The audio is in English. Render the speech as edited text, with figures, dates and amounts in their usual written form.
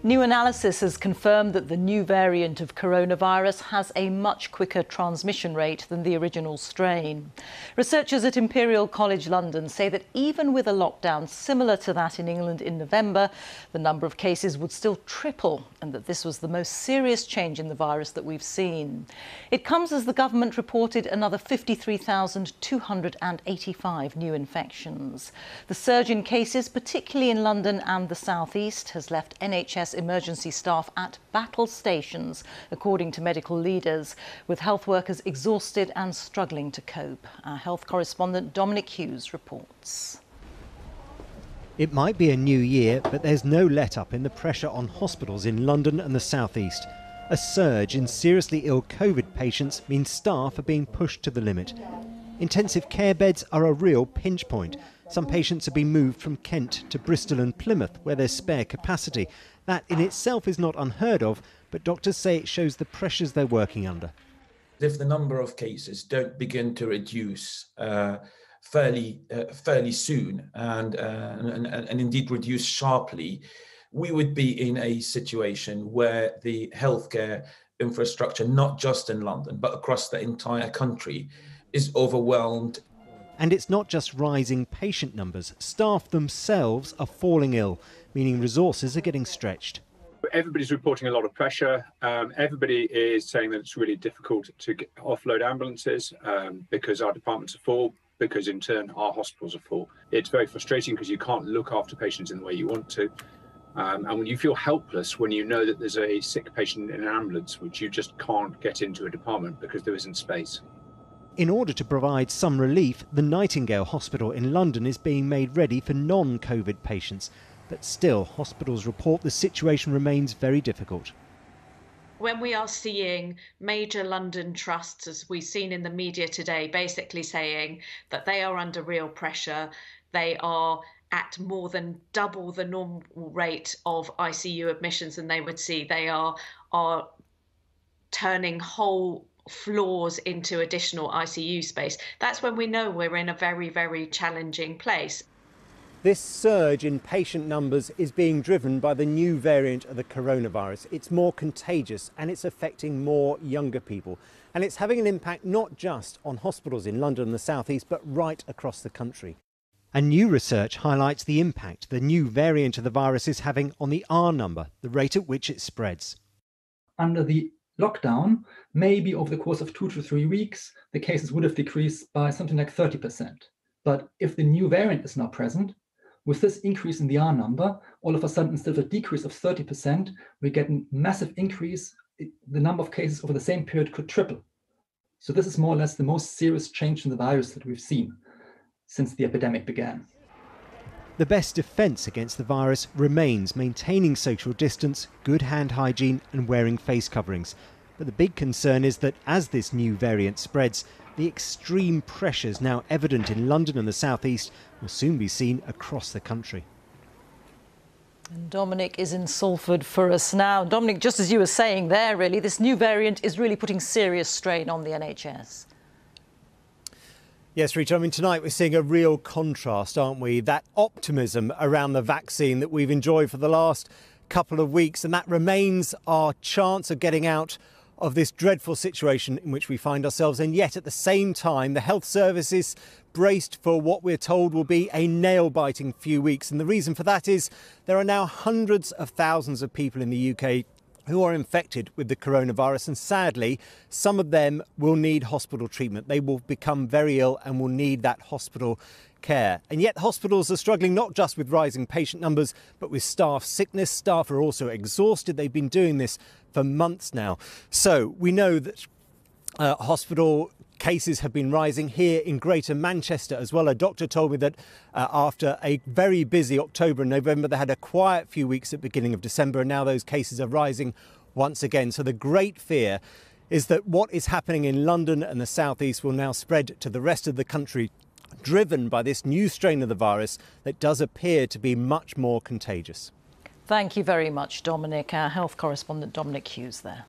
New analysis has confirmed that the new variant of coronavirus has a much quicker transmission rate than the original strain. Researchers at Imperial College London say that even with a lockdown similar to that in England in November, the number of cases would still triple, and that this was the most serious change in the virus that we've seen. It comes as the government reported another 53,285 new infections. The surge in cases, particularly in London and the South East, has left NHS emergency staff at battle stations, according to medical leaders, with health workers exhausted and struggling to cope. Our health correspondent Dominic Hughes reports. It might be a new year, but there's no let-up in the pressure on hospitals in London and the South East. A surge in seriously ill COVID patients means staff are being pushed to the limit. Intensive care beds are a real pinch point. Some patients have been moved from Kent to Bristol and Plymouth, where there's spare capacity. That in itself is not unheard of, but doctors say it shows the pressures they're working under. If the number of cases don't begin to reduce fairly soon and indeed reduce sharply, we would be in a situation where the healthcare infrastructure, not just in London, but across the entire country, is overwhelmed. And it's not just rising patient numbers. Staff themselves are falling ill, meaning resources are getting stretched. Everybody's reporting a lot of pressure. Everybody is saying that it's really difficult to offload ambulances because our departments are full, because in turn our hospitals are full. It's very frustrating because you can't look after patients in the way you want to. And when you feel helpless, when you know that there's a sick patient in an ambulance, which you just can't get into a department because there isn't space. In order to provide some relief, the Nightingale Hospital in London is being made ready for non-COVID patients. But still, hospitals report the situation remains very difficult. When we are seeing major London trusts, as we've seen in the media today, basically saying that they are under real pressure, they are at more than double the normal rate of ICU admissions than they would see. They are turning whole floors into additional ICU space. That's when we know we're in a very, very challenging place. This surge in patient numbers is being driven by the new variant of the coronavirus. It's more contagious and it's affecting more younger people. And it's having an impact not just on hospitals in London and the South East, but right across the country. And new research highlights the impact the new variant of the virus is having on the R number, the rate at which it spreads. Under the lockdown, maybe over the course of 2 to 3 weeks, the cases would have decreased by something like 30%. But if the new variant is now present, with this increase in the R number, all of a sudden, instead of a decrease of 30%, we get a massive increase. The number of cases over the same period could triple. So this is more or less the most serious change in the virus that we've seen since the epidemic began. The best defence against the virus remains maintaining social distance, good hand hygiene and wearing face coverings. But the big concern is that as this new variant spreads, the extreme pressures now evident in London and the South East will soon be seen across the country. And Dominic is in Salford for us now. Dominic, just as you were saying there, really, this new variant is really putting serious strain on the NHS. Yes, Rita, I mean, tonight we're seeing a real contrast, aren't we? That optimism around the vaccine that we've enjoyed for the last couple of weeks, and that remains our chance of getting out of this dreadful situation in which we find ourselves. And yet at the same time, the health service is braced for what we're told will be a nail-biting few weeks. And the reason for that is there are now hundreds of thousands of people in the UK who are infected with the coronavirus, and sadly some of them will need hospital treatment. They will become very ill and will need that hospital care. And yet hospitals are struggling not just with rising patient numbers but with staff sickness. Staff are also exhausted. They've been doing this for months now. So we know that hospital cases have been rising here in Greater Manchester as well. A doctor told me that after a very busy October and November, they had a quiet few weeks at the beginning of December, and now those cases are rising once again. So the great fear is that what is happening in London and the South East will now spread to the rest of the country, driven by this new strain of the virus that does appear to be much more contagious. Thank you very much, Dominic. Our health correspondent Dominic Hughes there.